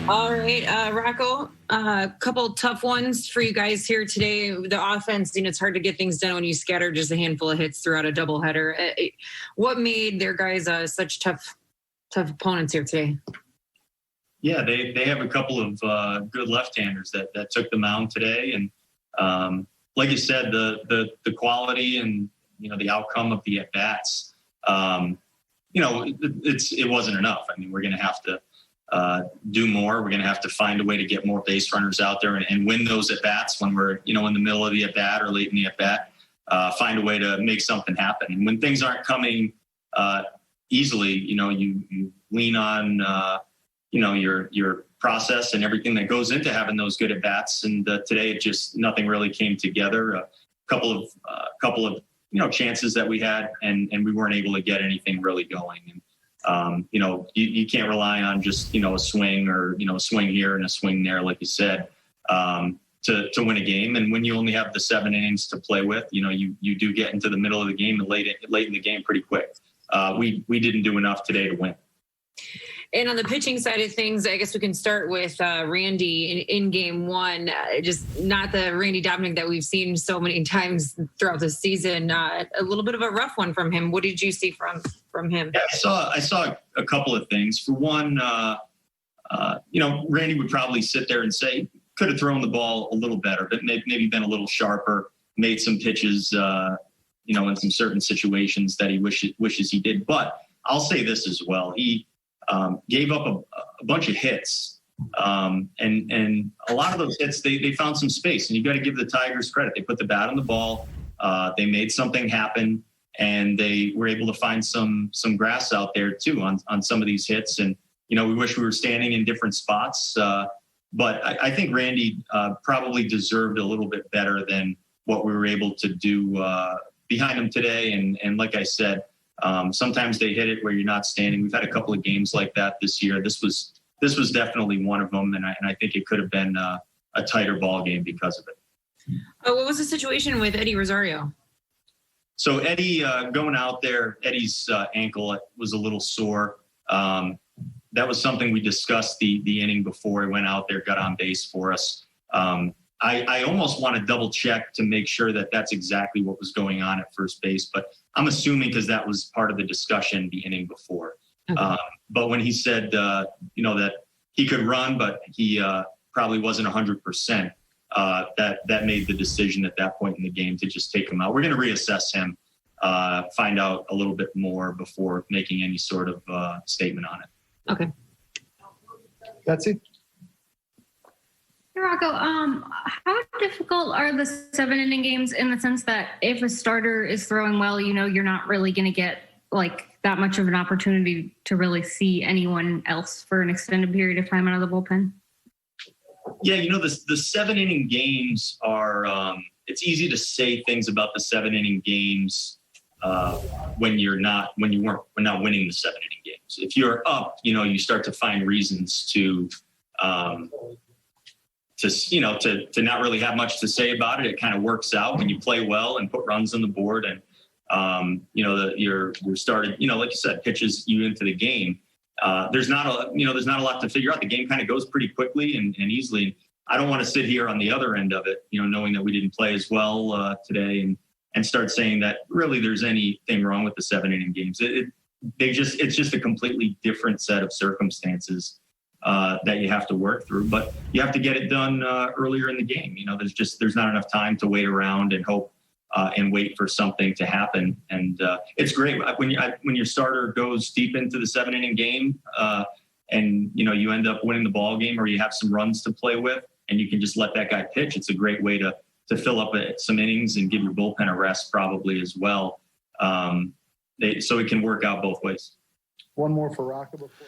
All right, Rocco, a couple tough ones for you guys here today. The offense, it's hard to get things done when you scatter just a handful of hits throughout a doubleheader. What made their guys such tough opponents here today? Yeah, they have a couple of good left-handers that took the mound today, and like you said, the quality and the outcome of the at bats. It wasn't enough. I mean, we're going to have to do more. We're going to have to find a way to get more base runners out there and win those at bats when we're in the middle of the at bat or late in the at bat. Find a way to make something happen. And when things aren't coming easily, you lean on your process and everything that goes into having those good at bats. And today, it just nothing really came together. A couple of chances that we had, and we weren't able to get anything really going. And you can't rely on just a swing or a swing here and a swing there, like you said, to win a game. And when you only have the 7 innings to play with, you do get into the middle of the game and late in the game pretty quick. We didn't do enough today to win. And on the pitching side of things, I guess we can start with Randy in game one. Just not the Randy Dominic that we've seen so many times throughout the season. A little bit of a rough one from him. What did you see from him? Yeah, I saw a couple of things. For one, Randy would probably sit there and say, could have thrown the ball a little better, but maybe been a little sharper, made some pitches, in some certain situations that he wishes he did. But I'll say this as well. He gave up a bunch of hits. And a lot of those hits, they found some space. And you got to give the Tigers credit. They put the bat on the ball. They made something happen. And they were able to find some grass out there, too, on some of these hits. And, we wish we were standing in different spots. But I think Randy probably deserved a little bit better than what we were able to do behind him today. And like I said, sometimes they hit it where you're not standing. We've had a couple of games like that this year. This was definitely one of them, and I think it could have been a tighter ball game because of it. What was the situation with Eddie Rosario? So Eddie going out there, Eddie's ankle was a little sore. That was something we discussed the inning before he went out there, got on base for us. I almost want to double check to make sure that that's exactly what was going on at first base, but I'm assuming because that was part of the discussion the inning before. Okay. But when he said, that he could run, but he probably wasn't 100%, that made the decision at that point in the game to just take him out. We're going to reassess him, find out a little bit more before making any sort of statement on it. Okay. Betsy? Hey, Rocco, how difficult are the 7-inning games in the sense that if a starter is throwing well, you're not really going to get that much of an opportunity to really see anyone else for an extended period of time out of the bullpen? Yeah, the 7-inning games are, it's easy to say things about the 7-inning games when we're not winning the 7-inning games. If you're up, you start to find reasons to not really have much to say about it. It kind of works out when you play well and put runs on the board, and you're started, like you said, pitches you into the game. There's not a lot to figure out. The game kind of goes pretty quickly and easily. I don't want to sit here on the other end of it, knowing that we didn't play as well today and start saying that really there's anything wrong with the 7-inning games. It's just a completely different set of circumstances that you have to work through, but you have to get it done earlier in the game. There's not enough time to wait around and hope and wait for something to happen. And it's great when your starter goes deep into the 7-inning game and you end up winning the ball game, or you have some runs to play with and you can just let that guy pitch. It's a great way to fill up some innings and give your bullpen a rest probably as well. So it can work out both ways. One more for Rocco before.